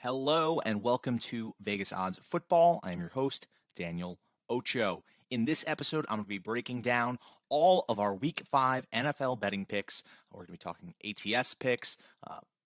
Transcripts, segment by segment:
Hello and welcome to Vegas Odds Football. I am your host, Daniel Ocho. In this episode, I'm going to be breaking down all of our Week 5 NFL betting picks. We're going to be talking ATS picks,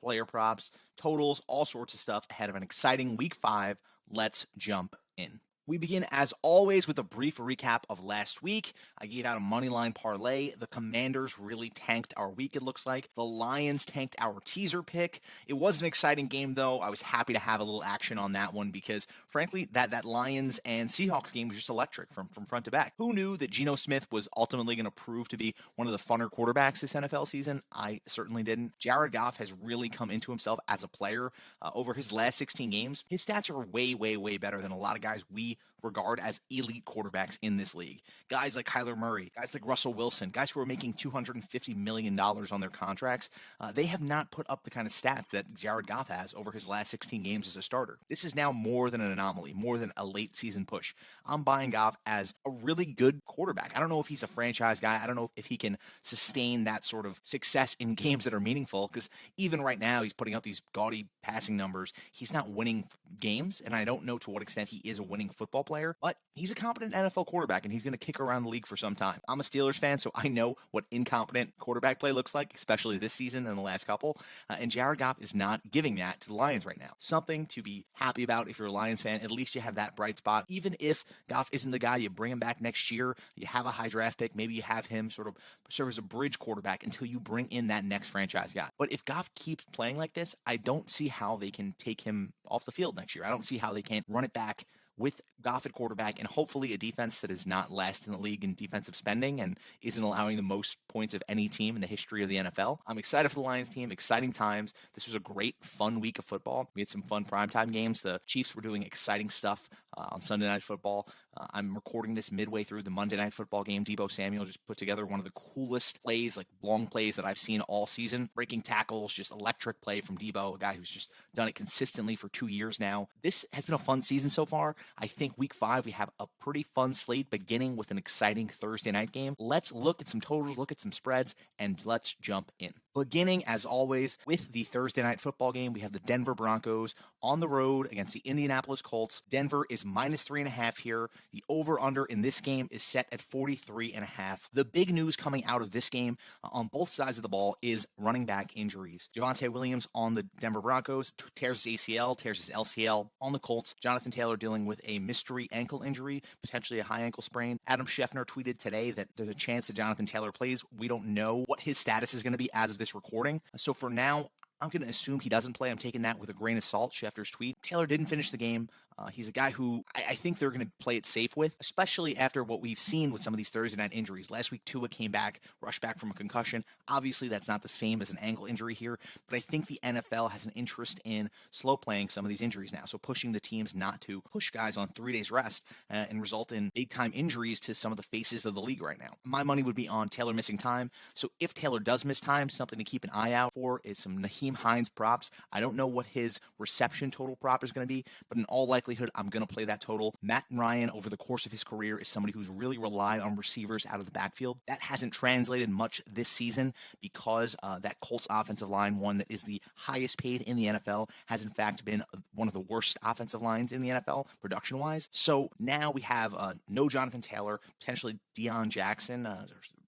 player props, totals, all sorts of stuff ahead of an exciting Week 5. Let's jump in. We begin, as always, with a brief recap of last week. I gave out a moneyline parlay. The Commanders really tanked our week, it looks like. The Lions tanked our teaser pick. It was an exciting game, though. I was happy to have a little action on that one because, frankly, that Lions and Seahawks game was just electric from front to back. Who knew that Geno Smith was ultimately going to prove to be one of the funner quarterbacks this NFL season? I certainly didn't. Jared Goff has really come into himself as a player over his last 16 games. His stats are way, way, way better than a lot of guys we regard as elite quarterbacks in this league. Guys like Kyler Murray, guys like Russell Wilson, guys who are making $250 million on their contracts, they have not put up the kind of stats that Jared Goff has over his last 16 games as a starter. This is now more than an anomaly, more than a late season push. I'm buying Goff as a really good quarterback. I don't know if he's a franchise guy. I don't know if he can sustain that sort of success in games that are meaningful, because even right now he's putting up these gaudy passing numbers. He's not winning games, and I don't know to what extent he is a winning football player, but he's a competent NFL quarterback, and he's going to kick around the league for some time. I'm a Steelers fan, so I know what incompetent quarterback play looks like, especially this season and the last couple, and Jared Goff is not giving that to the Lions right now. Something to be happy about if you're a Lions fan. At least you have that bright spot. Even if Goff isn't the guy, you bring him back next year, you have a high draft pick, maybe you have him sort of serve as a bridge quarterback until you bring in that next franchise guy. But if Goff keeps playing like this, I don't see how they can take him off the field next year. I don't see how they can run it back with Goff at quarterback and hopefully a defense that is not last in the league in defensive spending and isn't allowing the most points of any team in the history of the NFL. I'm excited for the Lions team, exciting times. This was a great, fun week of football. We had some fun primetime games. The Chiefs were doing exciting stuff on Sunday Night Football. I'm recording this midway through the Monday Night Football game. Deebo Samuel just put together one of the coolest plays, like long plays that I've seen all season. Breaking tackles, just electric play from Deebo, a guy who's just done it consistently for 2 years now. This has been a fun season so far. I think week 5, we have a pretty fun slate beginning with an exciting Thursday night game. Let's look at some totals, look at some spreads, and let's jump in. Beginning, as always, with the Thursday night football game, we have the Denver Broncos on the road against the Indianapolis Colts. Denver is minus 3.5 here. The over-under in this game is set at 43.5. The big news coming out of this game on both sides of the ball is running back injuries. Javonte Williams on the Denver Broncos tears his ACL, tears his LCL. On the Colts, Jonathan Taylor dealing with a mystery ankle injury, potentially a high ankle sprain. Adam Schefter tweeted today that there's a chance that Jonathan Taylor plays. We don't know what his status is going to be as of this recording. So for now, I'm going to assume he doesn't play. I'm taking that with a grain of salt, Schefter's tweet. Taylor didn't finish the game. He's a guy who I think they're going to play it safe with, especially after what we've seen with some of these Thursday night injuries. Last week, Tua came back, rushed back from a concussion. Obviously, that's not the same as an ankle injury here, but I think the NFL has an interest in slow playing some of these injuries now, so pushing the teams not to push guys on 3 days rest and result in big-time injuries to some of the faces of the league right now. My money would be on Taylor missing time, so if Taylor does miss time, something to keep an eye out for is some Nyheim Hines props. I don't know what his reception total prop is going to be, but in all likelihood, I'm going to play that total. Matt Ryan, over the course of his career, is somebody who's really relied on receivers out of the backfield. That hasn't translated much this season because that Colts offensive line, one that is the highest paid in the NFL, has in fact been one of the worst offensive lines in the NFL, production-wise. So now we have no Jonathan Taylor, potentially Deion Jackson,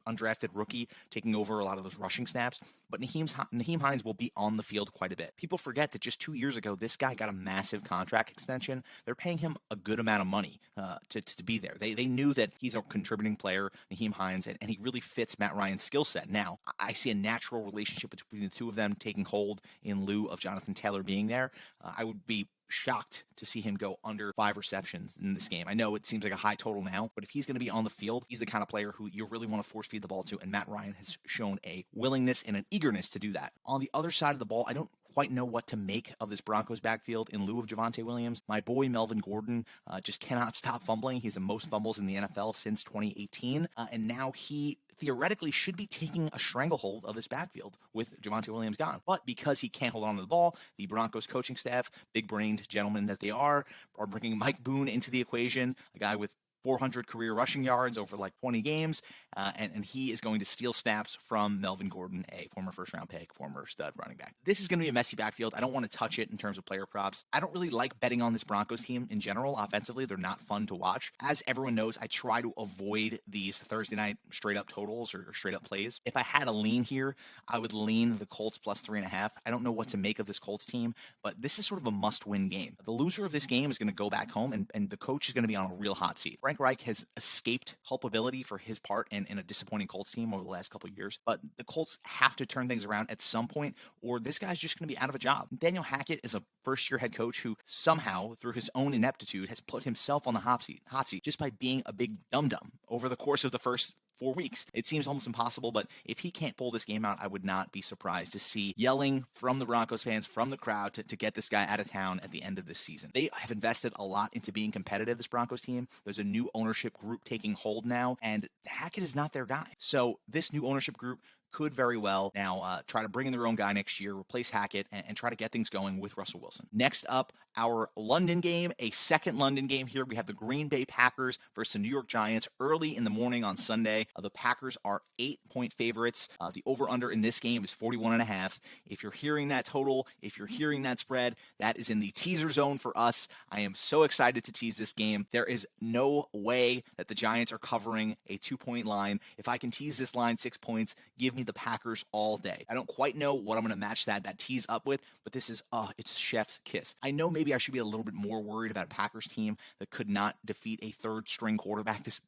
undrafted rookie, taking over a lot of those rushing snaps. But Nyheim Hines will be on the field quite a bit. People forget that just 2 years ago, this guy got a massive contract extension. They're paying him a good amount of money to be there. They knew that he's a contributing player, Nyheim Hines, and he really fits Matt Ryan's skill set. Now, I see a natural relationship between the two of them taking hold in lieu of Jonathan Taylor being there. I would be shocked to see him go under 5 receptions in this game. I know it seems like a high total now, but if he's going to be on the field, he's the kind of player who you really want to force feed the ball to, and Matt Ryan has shown a willingness and an eagerness to do that. On the other side of the ball, I don't quite know what to make of this Broncos backfield in lieu of Javonte Williams. My boy Melvin Gordon just cannot stop fumbling. He's the most fumbles in the NFL since 2018, and now he theoretically should be taking a stranglehold of this backfield with Javonte Williams gone. But because he can't hold on to the ball, the Broncos coaching staff, big-brained gentlemen that they are bringing Mike Boone into the equation, a guy with 400 career rushing yards over like 20 games, and he is going to steal snaps from Melvin Gordon, a former first-round pick, former stud running back. This is going to be a messy backfield. I don't want to touch it in terms of player props. I don't really like betting on this Broncos team in general. Offensively, they're not fun to watch. As everyone knows, I try to avoid these Thursday night straight-up totals or straight-up plays. If I had a lean here, I would lean the Colts plus 3.5. I don't know what to make of this Colts team, but this is sort of a must-win game. The loser of this game is going to go back home, and the coach is going to be on a real hot seat. Frank Reich has escaped culpability for his part in a disappointing Colts team over the last couple of years, but the Colts have to turn things around at some point, or this guy's just going to be out of a job. Daniel Hackett is a first-year head coach who somehow, through his own ineptitude, has put himself on the hot seat just by being a big dum-dum over the course of the first 4 weeks. It seems almost impossible, but if he can't pull this game out, I would not be surprised to see yelling from the Broncos fans, from the crowd, to get this guy out of town at the end of this season. They have invested a lot into being competitive, this Broncos team. There's a new ownership group taking hold now, and Hackett is not their guy. So this new ownership group could very well now try to bring in their own guy next year, replace Hackett, and try to get things going with Russell Wilson. Next up, our London game, a second London game here. We have the Green Bay Packers versus the New York Giants early in the morning on Sunday. The Packers are 8-point favorites. The over-under in this game is 41.5. If you're hearing that total, if you're hearing that spread, that is in the teaser zone for us. I am so excited to tease this game. There is no way that the Giants are covering a 2-point line. If I can tease this line 6 points, give me the Packers all day. I don't quite know what I'm going to match that tease up with, but this is, it's chef's kiss. I know maybe I should be a little bit more worried about a Packers team that could not defeat a third-string quarterback this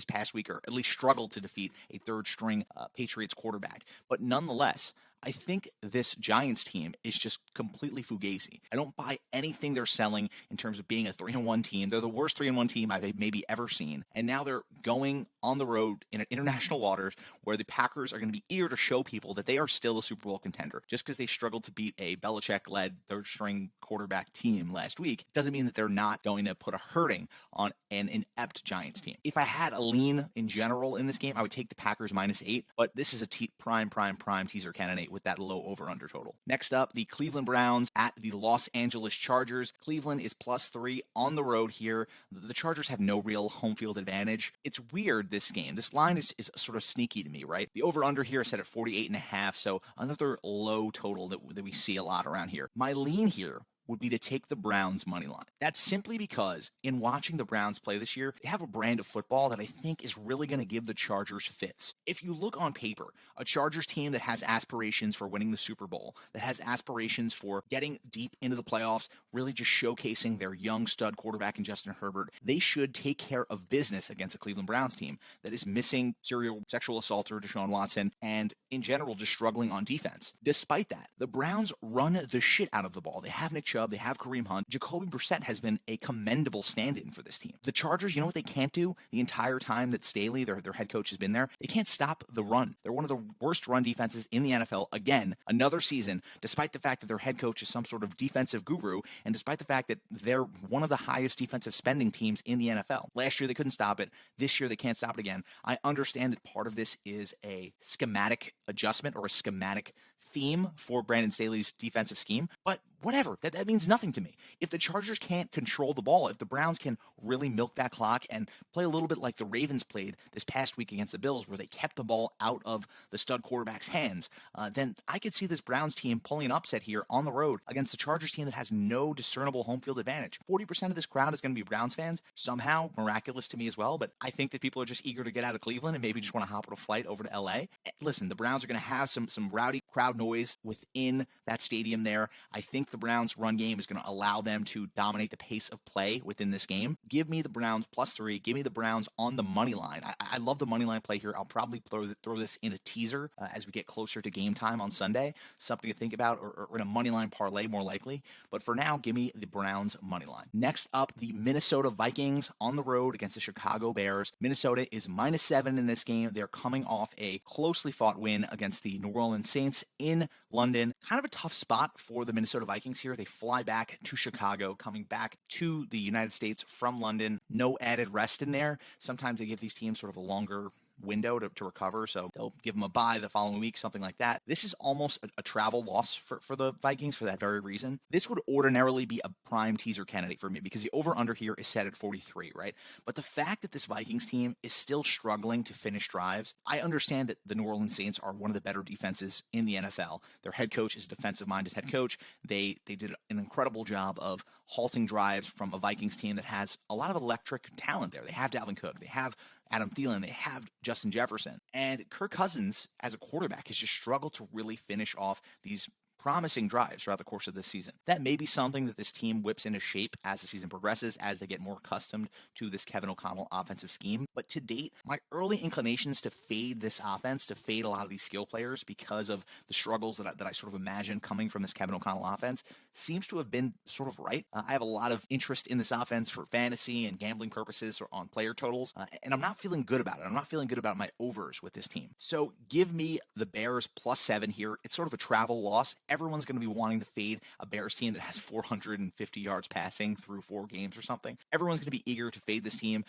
past week, or at least struggled to defeat a third-string Patriots quarterback. But nonetheless, I think this Giants team is just completely fugazi. I don't buy anything they're selling in terms of being a 3-1 team. They're the worst 3-1 team I've maybe ever seen. And now they're going on the road in international waters where the Packers are going to be eager to show people that they are still a Super Bowl contender. Just because they struggled to beat a Belichick-led third-string quarterback team last week doesn't mean that they're not going to put a hurting on an inept Giants team. If I had a lean in general in this game, I would take the Packers -8, but this is a prime teaser candidate with that low over-under total. Next up, the Cleveland Browns at the Los Angeles Chargers. Cleveland is +3 on the road here. The Chargers have no real home field advantage. It's weird, this game. This line is sort of sneaky to me, right? The over-under here is set at 48.5, so another low total that we see a lot around here. My lean here would be to take the Browns money line. That's simply because in watching the Browns play this year, they have a brand of football that I think is really going to give the Chargers fits. If you look on paper, a Chargers team that has aspirations for winning the Super Bowl, that has aspirations for getting deep into the playoffs, really just showcasing their young stud quarterback in Justin Herbert, they should take care of business against a Cleveland Browns team that is missing serial sexual assaulter Deshaun Watson and in general just struggling on defense. Despite that, the Browns run the shit out of the ball. They have Nick Chubb, they have Kareem Hunt. Jacoby Brissett has been a commendable stand-in for this team. The Chargers, you know what they can't do the entire time that Staley, their head coach, has been there? They can't stop the run. They're one of the worst run defenses in the NFL. Again, another season, despite the fact that their head coach is some sort of defensive guru, and despite the fact that they're one of the highest defensive spending teams in the NFL. Last year, they couldn't stop it. This year, they can't stop it again. I understand that part of this is a schematic adjustment or a schematic theme for Brandon Staley's defensive scheme, but whatever, that means nothing to me. If the Chargers can't control the ball, if the Browns can really milk that clock and play a little bit like the Ravens played this past week against the Bills, where they kept the ball out of the stud quarterback's hands, then I could see this Browns team pulling an upset here on the road against the Chargers team that has no discernible home field advantage. 40% of this crowd is going to be Browns fans, somehow miraculous to me as well, but I think that people are just eager to get out of Cleveland and maybe just want to hop on a flight over to LA. Listen, the Browns are going to have some rowdy crowd noise within that stadium there. I think the Browns run game is going to allow them to dominate the pace of play within this game. Give me the Browns +3. Give me the Browns on the money line. I love the money line play here. I'll probably throw this in a teaser as we get closer to game time on Sunday. Something to think about, or in a money line parlay more likely. But for now, give me the Browns money line. Next up, the Minnesota Vikings on the road against the Chicago Bears. Minnesota is -7 in this game. They're coming off a closely fought win against the New Orleans Saints in London. Kind of a tough spot for the Minnesota Vikings here. They fly back to Chicago, coming back to the United States from London. No added rest in there. Sometimes they give these teams sort of a longer window to recover, so they'll give them a bye the following week, something like that. This is almost a travel loss for the Vikings for that very reason. This would ordinarily be a prime teaser candidate for me because the over-under here is set at 43, right? But the fact that this Vikings team is still struggling to finish drives, I understand that the New Orleans Saints are one of the better defenses in the NFL. Their head coach is a defensive-minded head coach. They did an incredible job of halting drives from a Vikings team that has a lot of electric talent there. They have Dalvin Cook. They have Adam Thielen, they have Justin Jefferson. And Kirk Cousins, as a quarterback, has just struggled to really finish off these promising drives throughout the course of this season. That may be something that this team whips into shape as the season progresses, as they get more accustomed to this Kevin O'Connell offensive scheme. But to date, my early inclinations to fade this offense, to fade a lot of these skill players because of the struggles that I sort of imagine coming from this Kevin O'Connell offense, seems to have been sort of right. I have a lot of interest in this offense for fantasy and gambling purposes or on player totals, and I'm not feeling good about it. I'm not feeling good about my overs with this team. So give me the Bears +7 here. It's sort of a travel loss. Everyone's going to be wanting to fade a Bears team that has 450 yards passing through 4 games or something. Everyone's going to be eager to fade this team.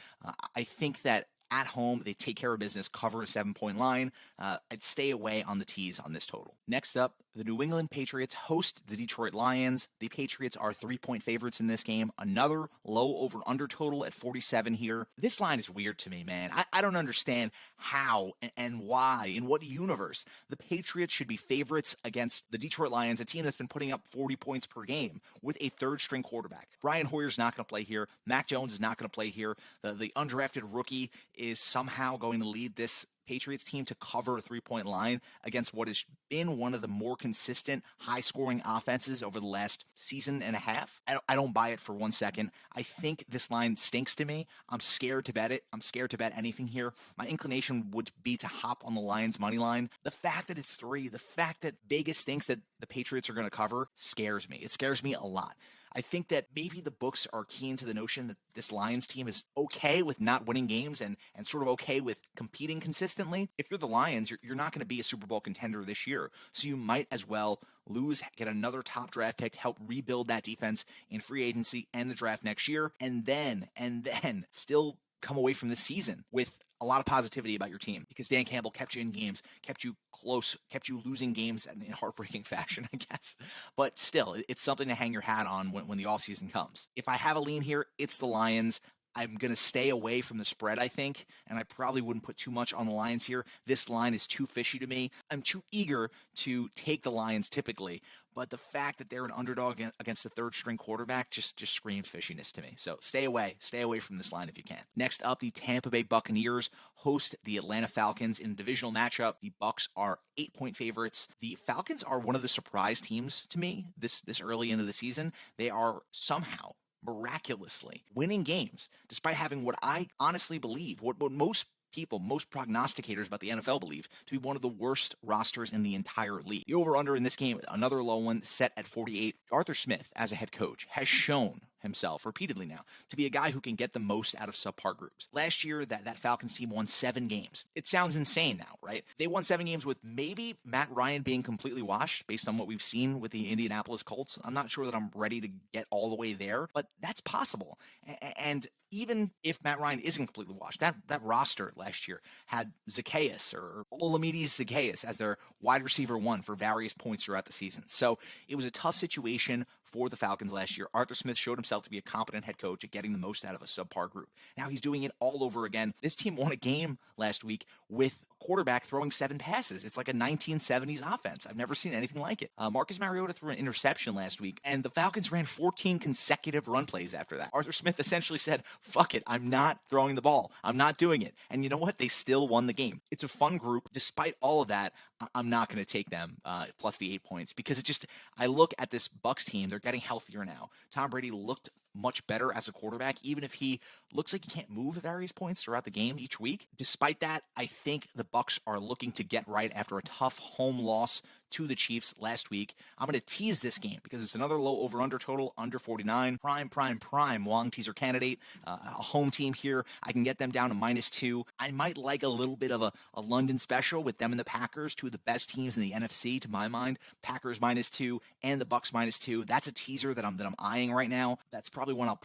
I think that at home, they take care of business, cover a 7-point line. I'd stay away on the tees on this total. Next up, the New England Patriots host the Detroit Lions. The Patriots are 3-point favorites in this game. Another low over-under total at 47 here. This line is weird to me, man. I don't understand how and why, in what universe, the Patriots should be favorites against the Detroit Lions, a team that's been putting up 40 points per game with a third-string quarterback. Brian Hoyer's not going to play here. Mac Jones is not going to play here. The undrafted rookie is somehow going to lead this Patriots team to cover a 3-point line against what has been one of the more consistent, high-scoring offenses over the last season and a half. I don't buy it for 1 second. I think this line stinks to me. I'm scared to bet it. I'm scared to bet anything here. My inclination would be to hop on the Lions' money line. The fact that it's 3, the fact that Vegas thinks that the Patriots are going to cover scares me. It scares me a lot. I think that maybe the books are keen to the notion that this Lions team is okay with not winning games and sort of okay with competing consistently. If you're the Lions, you're not going to be a Super Bowl contender this year. So you might as well lose, get another top draft pick, help rebuild that defense in free agency and the draft next year, and then still come away from this season with a lot of positivity about your team because Dan Campbell kept you in games, kept you close, kept you losing games in heartbreaking fashion, I guess. But still, it's something to hang your hat on when the offseason comes. If I have a lean here, it's the Lions. I'm going to stay away from the spread, I think, and I probably wouldn't put too much on the Lions here. This line is too fishy to me. I'm too eager to take the Lions typically, but the fact that they're an underdog against a third-string quarterback just screams fishiness to me. So stay away from this line if you can. Next up, the Tampa Bay Buccaneers host the Atlanta Falcons in a divisional matchup. The Bucs are 8-point favorites. The Falcons are one of the surprise teams to me this early into the season. They are somehow miraculously winning games, despite having what I honestly believe, what most people, most prognosticators about the NFL believe to be one of the worst rosters in the entire league. The over-under in this game, another low one, set at 48. Arthur Smith, as a head coach, has shown himself repeatedly now to be a guy who can get the most out of subpar groups. Last year, that Falcons team won 7 games. It sounds insane now, right? They won 7 games with maybe Matt Ryan being completely washed based on what we've seen with the Indianapolis Colts. I'm not sure that I'm ready to get all the way there, but that's possible. And even if Matt Ryan isn't completely washed, that roster last year had Zacchaeus or Olamide Zacchaeus as their wide receiver 1 for various points throughout the season. So it was a tough situation for the Falcons last year. Arthur Smith showed himself to be a competent head coach at getting the most out of a subpar group. Now he's doing it all over again. This team won a game last week with a quarterback throwing 7 passes. It's like a 1970s offense. I've never seen anything like it. Marcus Mariota threw an interception last week, and the Falcons ran 14 consecutive run plays after that. Arthur Smith essentially said, fuck it, I'm not throwing the ball. I'm not doing it. And you know what? They still won the game. It's a fun group. Despite all of that, I'm not going to take them plus the 8 points because I look at this Bucs team. They're getting healthier now. Tom Brady looked much better as a quarterback, even if he looks like he can't move at various points throughout the game each week. Despite that, I think the Bucs are looking to get right after a tough home loss to the Chiefs last week. I'm going to tease this game because it's another low over-under total, under 49. Prime long teaser candidate. A home team here. I can get them down to -2. I might like a little bit of a London special with them and the Packers, 2 of the best teams in the NFC to my mind. Packers -2 and the Bucs -2. That's a teaser that I'm eyeing right now. That's probably one I'll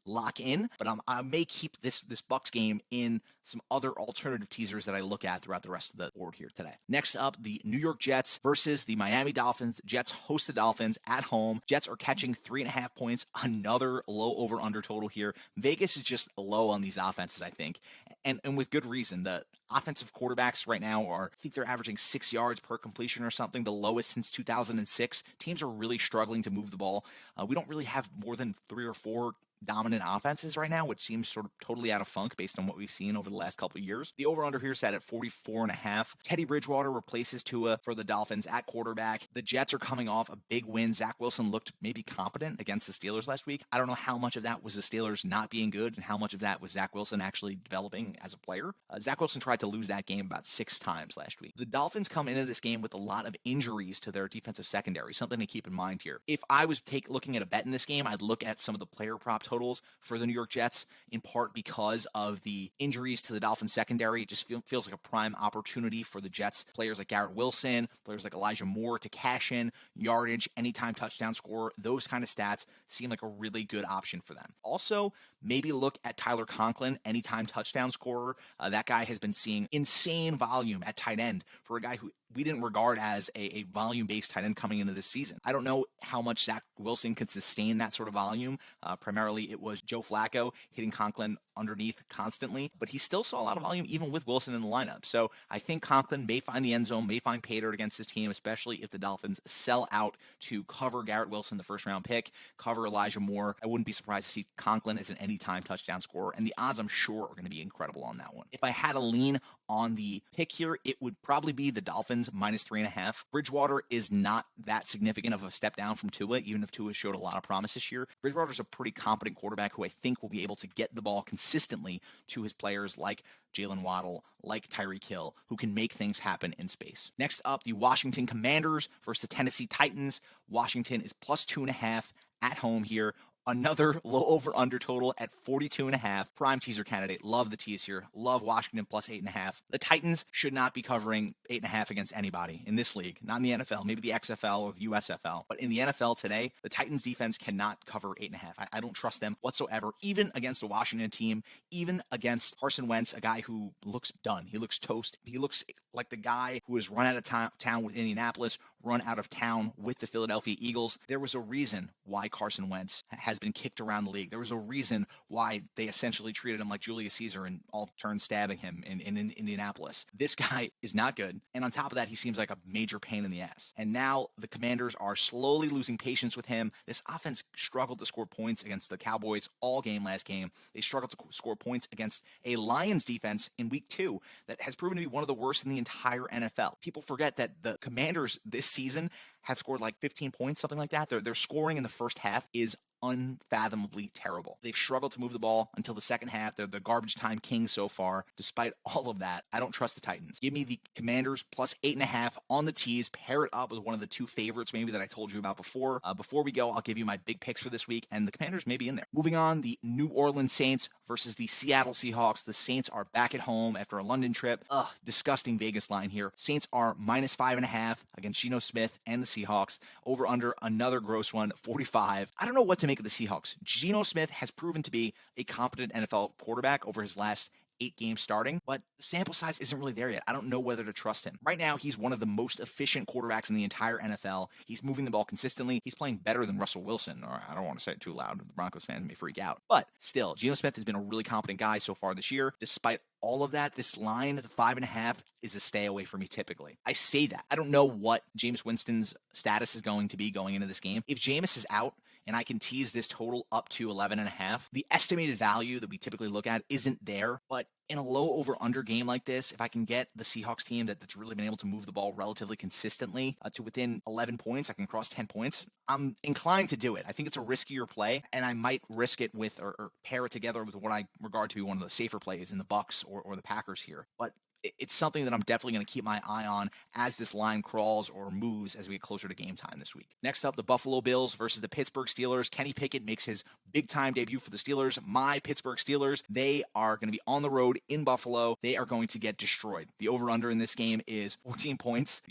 lock in, but I may keep this Bucs game in some other alternative teasers that I look at throughout the rest of the board here today. Next up, the New York Jets versus the Miami Dolphins. Jets host the Dolphins at home. Jets are catching 3.5 points. Another low over-under total here. Vegas is just low on these offenses, I think, and with good reason. The offensive quarterbacks right now I think they're averaging 6 yards per completion or something, the lowest since 2006. Teams are really struggling to move the ball. We don't really have more than 3 or 4 dominant offenses right now, which seems sort of totally out of funk based on what we've seen over the last couple of years. The over-under here is set at 44.5. Teddy Bridgewater replaces Tua for the Dolphins at quarterback. The Jets are coming off a big win. Zach Wilson looked maybe competent against the Steelers last week. I don't know how much of that was the Steelers not being good and how much of that was Zach Wilson actually developing as a player. Zach Wilson tried to lose that game about 6 times last week. The Dolphins come into this game with a lot of injuries to their defensive secondary, something to keep in mind here. If I was looking at a bet in this game, I'd look at some of the player prop totals for the New York Jets, in part because of the injuries to the Dolphins secondary. It just feels like a prime opportunity for the Jets. Players like Garrett Wilson, players like Elijah Moore to cash in, yardage, anytime touchdown score, those kind of stats seem like a really good option for them. Also, maybe look at Tyler Conklin, anytime touchdown scorer. That guy has been seeing insane volume at tight end for a guy who we didn't regard as a volume-based tight end coming into this season. I don't know how much Zach Wilson can sustain that sort of volume. Primarily, it was Joe Flacco hitting Conklin underneath constantly, but he still saw a lot of volume even with Wilson in the lineup. So I think Conklin may find the end zone, may find pay dirt against his team, especially if the Dolphins sell out to cover Garrett Wilson, the first-round pick, cover Elijah Moore. I wouldn't be surprised to see Conklin as an anytime touchdown scorer, and the odds, I'm sure, are going to be incredible on that one. If I had a lean on the pick here, it would probably be the Dolphins minus 3.5. Bridgewater is not that significant of a step down from Tua, even if Tua showed a lot of promise this year. Bridgewater's a pretty competent quarterback who I think will be able to get the ball consistently to his players like Jalen Waddle, like Tyreek Hill, who can make things happen in space. Next up, the Washington Commanders versus the Tennessee Titans. Washington is plus 2.5 at home here. Another low over-under total at 42.5. Prime teaser candidate. Love the tease here. Love Washington plus 8.5. The Titans should not be covering 8.5 against anybody in this league. Not in the NFL, maybe the XFL or the USFL. But in the NFL today, the Titans defense cannot cover 8.5. I don't trust them whatsoever, even against the Washington team, even against Carson Wentz, a guy who looks done. He looks toast. He looks like the guy who was run out of town with Indianapolis, run out of town with the Philadelphia Eagles. There was a reason why Carson Wentz has been kicked around the league. There was a reason why they essentially treated him like Julius Caesar and all turned stabbing him in Indianapolis. This guy is not good. And on top of that, he seems like a major pain in the ass. And now the Commanders are slowly losing patience with him. This offense struggled to score points against the Cowboys all game last game. They struggled to score points against a Lions defense in week 2 that has proven to be one of the worst in the entire NFL. People forget that the Commanders this season have scored like 15 points, something like that. Their scoring in the first half is unfathomably terrible. They've struggled to move the ball until the second half. They're the garbage time king so far. Despite all of that, I don't trust the Titans. Give me the Commanders plus 8.5 on the tees. Pair it up with one of the 2 favorites maybe that I told you about before. Before we go, I'll give you my big picks for this week, and the Commanders may be in there. Moving on, the New Orleans Saints versus the Seattle Seahawks. The Saints are back at home after a London trip. Disgusting Vegas line here. Saints are minus 5.5 against Geno Smith and the Seahawks. Over under another gross one, 45. I don't know what to make of the Seahawks. Geno Smith has proven to be a competent NFL quarterback over his last 8 games starting, but the sample size isn't really there yet. I don't know whether to trust him. Right now, he's one of the most efficient quarterbacks in the entire NFL. He's moving the ball consistently. He's playing better than Russell Wilson, or I don't want to say it too loud. The Broncos fans may freak out. But still, Geno Smith has been a really competent guy so far this year. Despite all of that, this line, the 5.5, is a stay away for me typically. I say that. I don't know what Jameis Winston's status is going to be going into this game. If Jameis is out, and I can tease this total up to 11.5. The estimated value that we typically look at isn't there, but in a low over-under game like this, if I can get the Seahawks team that's really been able to move the ball relatively consistently to within 11 points, I can cross 10 points, I'm inclined to do it. I think it's a riskier play, and I might risk it with or pair it together with what I regard to be one of the safer plays in the Bucs or the Packers here. But it's something that I'm definitely going to keep my eye on as this line crawls or moves as we get closer to game time this week. Next up, the Buffalo Bills versus the Pittsburgh Steelers. Kenny Pickett makes his big-time debut for the Steelers. My Pittsburgh Steelers, they are going to be on the road in Buffalo. They are going to get destroyed. The over-under in this game is 14 points.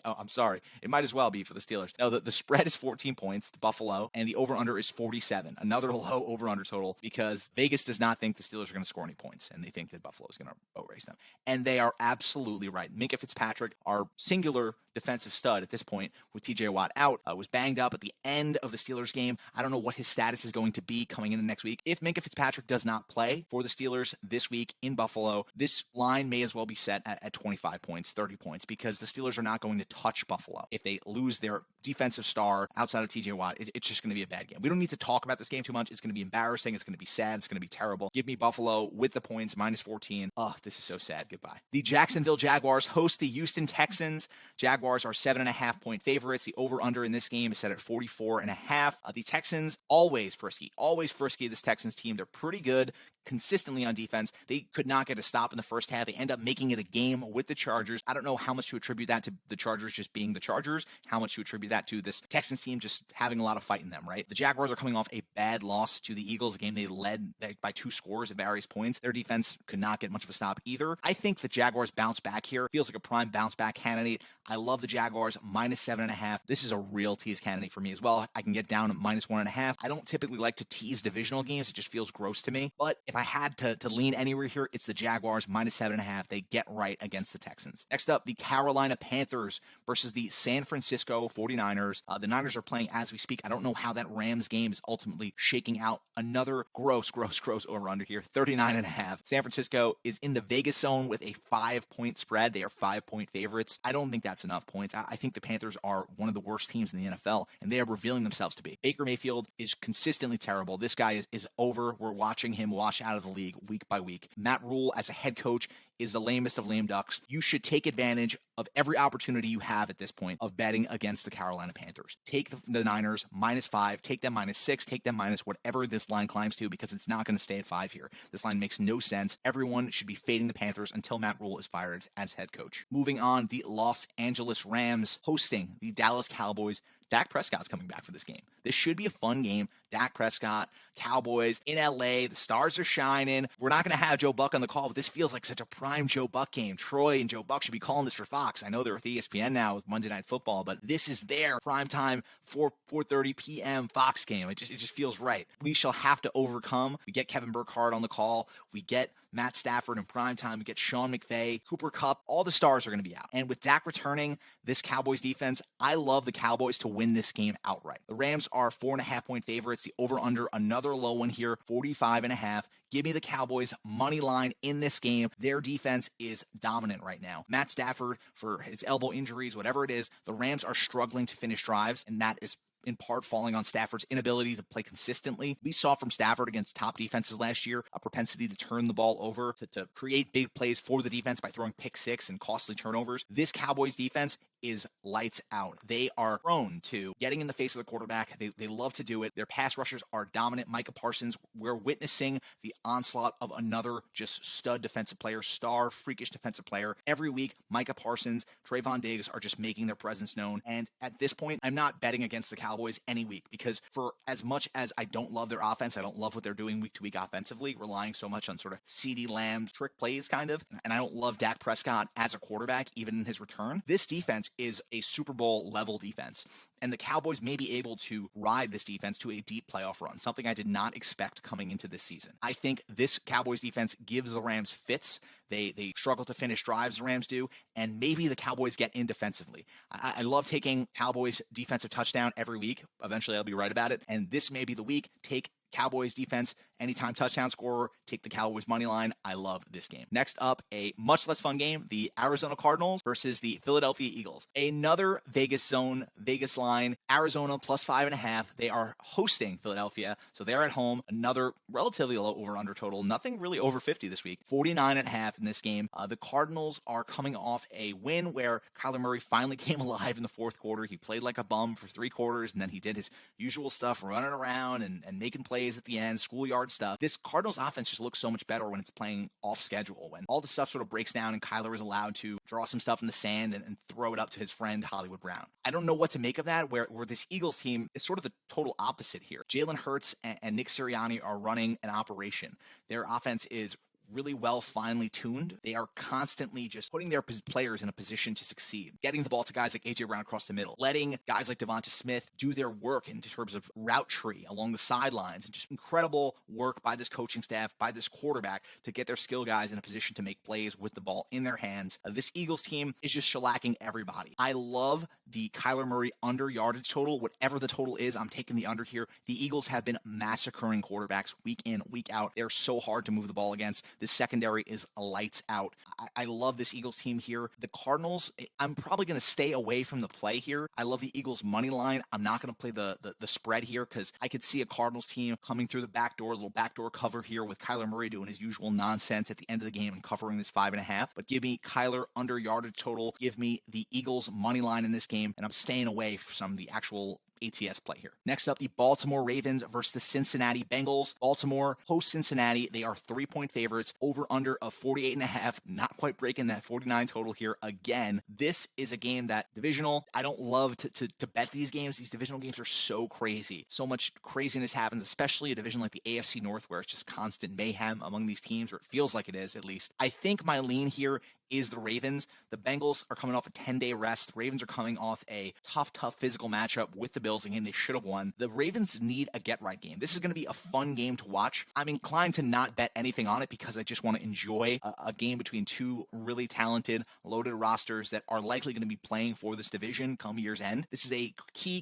I'm sorry. It might as well be for the Steelers. No, the spread is 14 points to Buffalo, and the over-under is 47. Another low over-under total because Vegas does not think the Steelers are going to score any points, and they think that Buffalo is going to boat race them. And they are absolutely right. Minkah Fitzpatrick, our singular defensive stud at this point with TJ Watt out, was banged up at the end of the Steelers game. I don't know what his status is going to be coming into next week. If Minkah Fitzpatrick does not play for the Steelers this week in Buffalo, this line may as well be set at 25 points, 30 points, because the Steelers are not going to touch Buffalo. If they lose their defensive star outside of TJ Watt, it's just going to be a bad game. We don't need to talk about this game too much. It's going to be embarrassing. It's going to be sad. It's going to be terrible. Give me Buffalo with the points, minus 14. Oh, this is so sad. Goodbye. The Jacksonville Jaguars host the Houston Texans. Jaguars are 7.5-point favorites. The over-under in this game is set at 44.5. The Texans, always frisky. This Texans team. They're pretty good consistently on defense. They could not get a stop in the first half. They end up making it a game with the Chargers. I don't know how much to attribute that to the Chargers just being the Chargers, how much to attribute that to this Texans team just having a lot of fight in them, right? The Jaguars are coming off a bad loss to the Eagles, a game they led by 2 scores at various points. Their defense could not get much of a stop either. I think the Jaguars bounce back here. Feels like a prime bounce back candidate. I love the Jaguars, minus 7.5. This is a real tease candidate for me as well. I can get down at minus 1.5. I don't typically like to tease divisional games. It just feels gross to me. But if I had to lean anywhere here, it's the Jaguars, minus 7.5. They get right against the Texans. Next up, the Carolina Panthers versus the San Francisco 49ers. The Niners are playing as we speak. I don't know how that Rams game is ultimately shaking out. Another gross over-under here, 39.5. San Francisco is in the Vegas zone with a 5-point spread. They are 5-point favorites. I don't think that's enough points. I think the Panthers are one of the worst teams in the NFL, and they are revealing themselves to be. Baker Mayfield is consistently terrible. This guy is over. We're watching him wash out of the league week by week. Matt Rule, as a head coach, is the lamest of lame ducks. You should take advantage of every opportunity you have at this point of betting against the Carolina Panthers. Take the Niners, minus 5. Take them minus 6. Take them minus whatever this line climbs to, because it's not going to stay at 5 here. This line makes no sense. Everyone should be fading the Panthers until Matt Rule is fired as head coach. Moving on, the Los Angeles Rams hosting the Dallas Cowboys. Dak Prescott's coming back for this game. This should be a fun game. Dak Prescott, Cowboys in LA. The stars are shining. We're not going to have Joe Buck on the call, but this feels like such a prime Joe Buck game. Troy and Joe Buck should be calling this for Fox. I know they're with ESPN now with Monday Night Football, but this is their prime time 4:30 p.m. Fox game. It just feels right. We shall have to overcome. We get Kevin Burkhardt on the call. We get Matt Stafford in prime time. We get Sean McVay, Cooper Kupp. All the stars are going to be out. And with Dak returning, this Cowboys defense, I love the Cowboys to win this game outright. The Rams are 4.5-point favorites. The over-under, another low one here, 45.5. Give me the Cowboys money line in this game. Their defense is dominant right now. Matt Stafford, for his elbow injuries, whatever it is, the Rams are struggling to finish drives, and that is in part falling on Stafford's inability to play consistently. We saw from Stafford against top defenses last year a propensity to turn the ball over, to create big plays for the defense by throwing pick six and costly turnovers. This Cowboys defense is lights out. They are prone to getting in the face of the quarterback. They love to do it. Their pass rushers are dominant. Micah Parsons, we're witnessing the onslaught of another just stud defensive player, star, freakish defensive player. Every week, Micah Parsons, Trayvon Diggs are just making their presence known. And at this point, I'm not betting against the Cowboys any week, because for as much as I don't love their offense, I don't love what they're doing week to week offensively, relying so much on sort of CeeDee Lamb trick plays kind of, and I don't love Dak Prescott as a quarterback, even in his return. This defense is a Super Bowl level defense, and the Cowboys may be able to ride this defense to a deep playoff run, something I did not expect coming into this season. I think this Cowboys defense gives the Rams fits. They struggle to finish drives, the Rams do, and maybe the Cowboys get in defensively. I love taking Cowboys defensive touchdown every week. Eventually I'll be right about it, and this may be the week. Take Cowboys defense, anytime touchdown scorer, take the Cowboys money line. I love this game. Next up, a much less fun game, the Arizona Cardinals versus the Philadelphia Eagles. Another Vegas zone, Vegas line, Arizona plus 5.5. They are hosting Philadelphia, so they're at home. Another relatively low over-under total. Nothing really over 50 this week. 49.5 in this game. The Cardinals are coming off a win where Kyler Murray finally came alive in the fourth quarter. He played like a bum for 3 quarters, and then he did his usual stuff, running around and making plays plays at the end, schoolyard stuff. This Cardinals offense just looks so much better when it's playing off schedule, when all the stuff sort of breaks down and Kyler is allowed to draw some stuff in the sand and throw it up to his friend Hollywood Brown. I don't know what to make of that, where this Eagles team is sort of the total opposite here. Jalen Hurts and Nick Sirianni are running an operation. Their offense is really well finely tuned. They are constantly just putting their players in a position to succeed, getting the ball to guys like A.J. Brown across the middle, letting guys like Devonta Smith do their work in terms of route tree along the sidelines, and just incredible work by this coaching staff, by this quarterback, to get their skill guys in a position to make plays with the ball in their hands. This Eagles team is just shellacking everybody. I love the Kyler Murray under yardage total. Whatever the total is, I'm taking the under here. The Eagles have been massacring quarterbacks week in, week out. They're so hard to move the ball against. This secondary is lights out. I love this Eagles team here. The Cardinals, I'm probably going to stay away from the play here. I love the Eagles money line. I'm not going to play the spread here because I could see a Cardinals team coming through the back door, a little backdoor cover here with Kyler Murray doing his usual nonsense at the end of the game and covering this 5.5. But give me Kyler under yardage total. Give me the Eagles money line in this game, and I'm staying away from the actual ATS play here. Next up, the Baltimore Ravens versus the Cincinnati Bengals. Baltimore hosts Cincinnati. They are 3-point favorites, over under of 48.5, not quite breaking that 49 total here again. This is a game that divisional. I don't love to bet these games. These divisional games are so crazy. So much craziness happens, especially a division like the AFC North, where it's just constant mayhem among these teams, or it feels like it is at least. I think my lean here is the Ravens. The Bengals are coming off a 10-day rest. The Ravens are coming off a tough physical matchup with the Bills, a game they should have won. The Ravens need a get-right game. This is going to be a fun game to watch. I'm inclined to not bet anything on it because I just want to enjoy a game between two really talented, loaded rosters that are likely going to be playing for this division come year's end. This is a key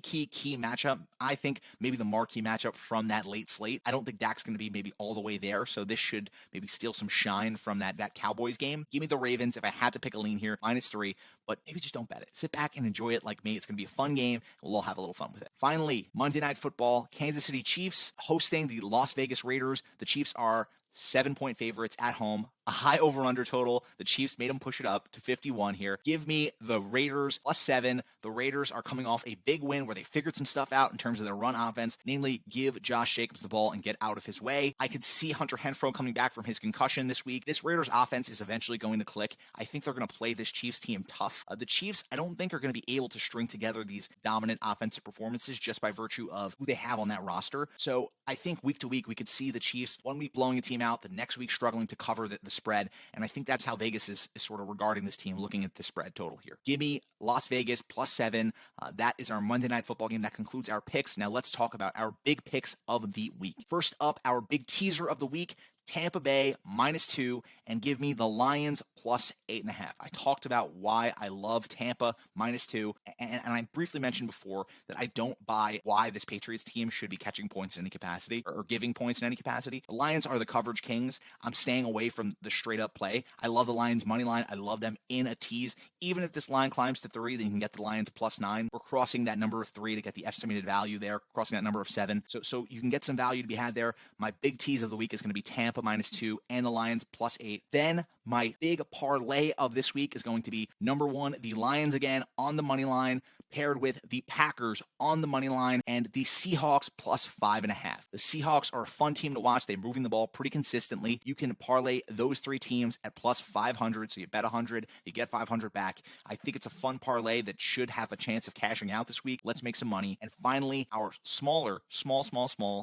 matchup. I think maybe the marquee matchup from that late slate. I don't think Dak's going to be maybe all the way there, so this should maybe steal some shine from that Cowboys game. Give me the Ravens if I had to pick a lean here, -3, but maybe just don't bet it. Sit back and enjoy it like me. It's going to be a fun game. We'll all have a little fun with it. Finally, Monday Night Football, Kansas City Chiefs hosting the Las Vegas Raiders. The Chiefs are 7-point favorites at home, a high over-under total. The Chiefs made them push it up to 51 here. Give me the Raiders +7. The Raiders are coming off a big win where they figured some stuff out in terms of their run offense, namely give Josh Jacobs the ball and get out of his way. I could see Hunter Renfrow coming back from his concussion this week. This Raiders offense is eventually going to click. I think they're going to play this Chiefs team tough. The Chiefs, I don't think, are going to be able to string together these dominant offensive performances just by virtue of who they have on that roster. So I think week to week, we could see the Chiefs one week blowing a team out, the next week struggling to cover the spread. And I think that's how Vegas is sort of regarding this team, looking at the spread total here. Give me Las Vegas +7. That is our Monday Night Football game. That concludes our picks. Now let's talk about our big picks of the week. First up, our big teaser of the week, Tampa Bay -2, and give me the Lions +8.5. I talked about why I love Tampa -2, and I briefly mentioned before that I don't buy why this Patriots team should be catching points in any capacity or giving points in any capacity. The Lions are the coverage kings. I'm staying away from the straight up play. I love the Lions money line. I love them in a tease. Even if this line climbs to 3, then you can get the Lions +9. We're crossing that number of 3 to get the estimated value there, crossing that number of 7. So you can get some value to be had there. My big tease of the week is going to be Tampa -2 and the Lions +8. Then my big parlay of this week is going to be number 1, the Lions again on the money line, paired with the Packers on the money line and the Seahawks +5.5. The Seahawks are a fun team to watch. They're moving the ball pretty consistently. You can parlay those 3 teams at +500. So you bet 100, you get 500 back. I think it's a fun parlay that should have a chance of cashing out this week. Let's make some money. And finally, our small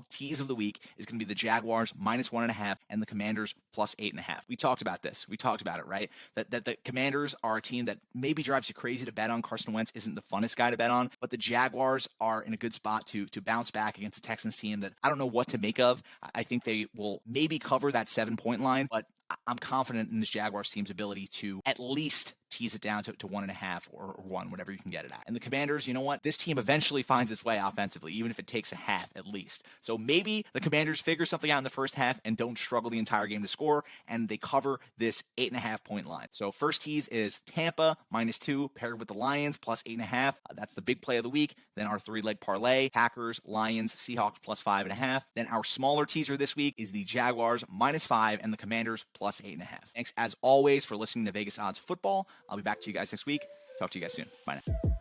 tease of the week is going to be the Jaguars -1.5 and the Commanders +8.5. We talked about this. We talked about it, right? That the Commanders are a team that maybe drives you crazy to bet on. Carson Wentz isn't the funnest guy to bet on, but the Jaguars are in a good spot to bounce back against a Texans team that I don't know what to make of. I think they will maybe cover that 7-point line, but I'm confident in this Jaguars team's ability to at least tease it down to 1.5 or 1, whatever you can get it at. And the Commanders, you know what? This team eventually finds its way offensively, even if it takes a half at least. So maybe the Commanders figure something out in the first half and don't struggle the entire game to score, and they cover this 8.5-point line. So first tease is Tampa -2 paired with the Lions +8.5. That's the big play of the week. Then our 3-leg parlay, Packers, Lions, Seahawks +5.5. Then our smaller teaser this week is the Jaguars -5 and the Commanders +8.5. Thanks as always for listening to Vegas Odds Football. I'll be back to you guys next week. Talk to you guys soon. Bye now.